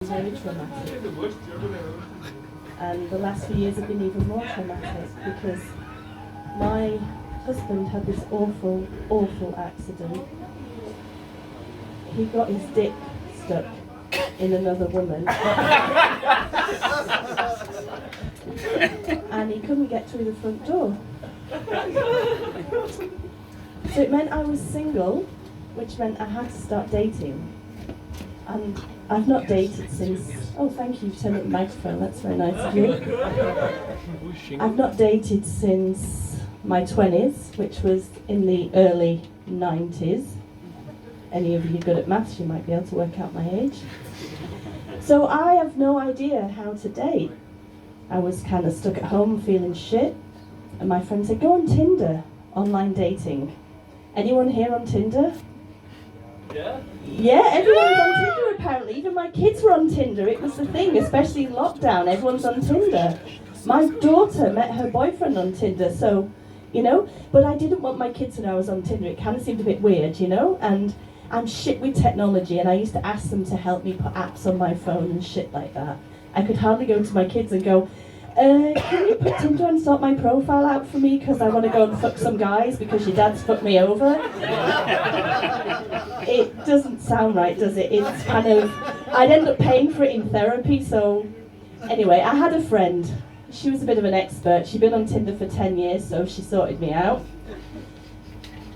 very traumatic. And the last few years have been even more traumatic because my husband had this awful, awful accident. He got his dick stuck in another woman. And he couldn't get through the front door. So it meant I was single, which meant I had to start dating. And I've not dated since, oh thank you, turn up the microphone, that's very nice of you. I've not dated since my 20s, which was in the early 90s. Any of you good at maths, you might be able to work out my age. So I have no idea how to date. I was kind of stuck at home feeling shit, and my friend said, go on Tinder, online dating. Anyone here on Tinder? Yeah? Yeah, everyone's on Tinder apparently. Even my kids were on Tinder. It was the thing, especially in lockdown. Everyone's on Tinder. My daughter met her boyfriend on Tinder, so, you know. But I didn't want my kids to know I was on Tinder. It kind of seemed a bit weird, you know. And I'm shit with technology, and I used to ask them to help me put apps on my phone and shit like that. I could hardly go to my kids and go, can you put Tinder and sort my profile out for me because I want to go and fuck some guys because your dad's fucked me over? It doesn't sound right, does it? It's kind of, I'd end up paying for it in therapy, so anyway, I had a friend. She was a bit of an expert. She'd been on Tinder for 10 years, so she sorted me out.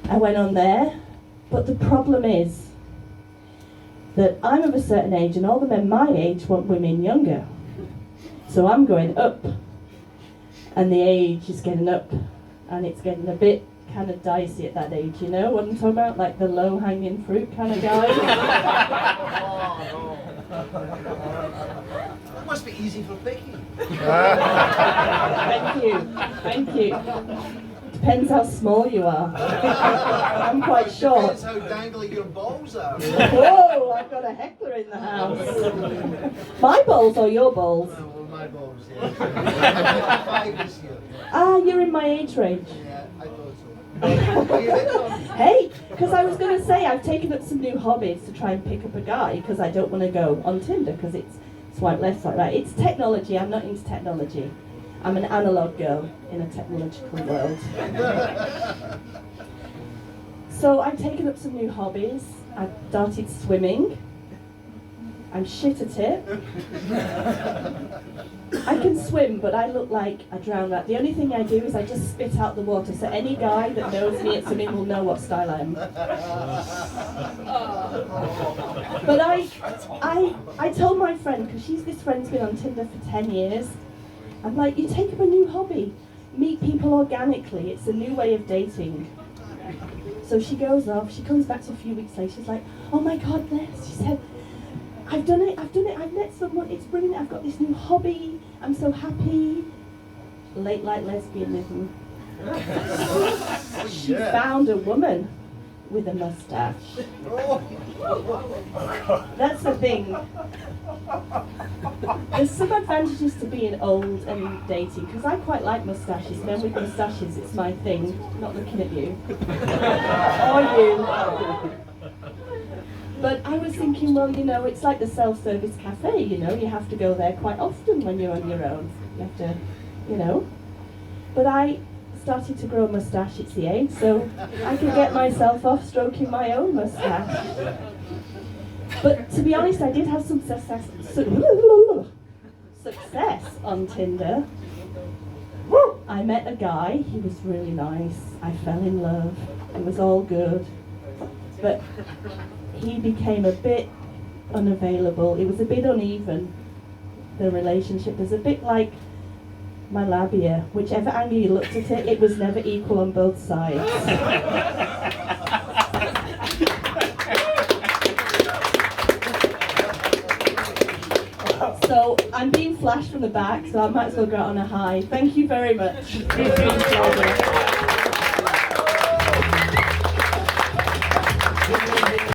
I went on there, but the problem is that I'm of a certain age and all the men my age want women younger. So I'm going up, and the age is getting up, and it's getting a bit kind of dicey at that age, you know what I'm talking about? Like the low-hanging fruit kind of guy. That must be easy for picking. Thank you. Depends how small you are. I'm quite short. Depends how dangly your balls are. Whoa, I've got a heckler in the house. My balls or your balls? Well, my balls, yeah. 5 this year. Ah, you're in my age range. Yeah, I thought so. Are you in on? Hey, because I was going to say I've taken up some new hobbies to try and pick up a guy because I don't want to go on Tinder because it's swipe left, swipe right. It's technology, I'm not into technology. I'm an analog girl in a technological world. So I've taken up some new hobbies. I've started swimming. I'm shit at it. I can swim, but I look like I drown rat. The only thing I do is I just spit out the water, so any guy that knows me at swimming will know what style I am. But I told my friend, because this friend's been on Tinder for 10 years, I'm like, you take up a new hobby, meet people organically, it's a new way of dating. So she goes off, she comes back to a few weeks later, she's like, oh my God, Ness, she said, I've done it, I've met someone, it's brilliant, I've got this new hobby, I'm so happy. Late light lesbianism. She found a woman with a mustache. That's the thing. There's some advantages to being old and dating, because I quite like mustaches. Men with mustaches, it's my thing. Not looking at you. Or you. But I was thinking, well, you know, it's like the self-service cafe, you know, you have to go there quite often when you're on your own. You have to, you know. But I started to grow a moustache, it's the age, so I could get myself off stroking my own moustache. But to be honest, I did have some success on Tinder. I met a guy, he was really nice, I fell in love, it was all good. But he became a bit unavailable, it was a bit uneven, the relationship was a bit like my labia, whichever angle you looked at it, it was never equal on both sides. So I'm being flashed from the back, so I might as well go out on a high. Thank you very much.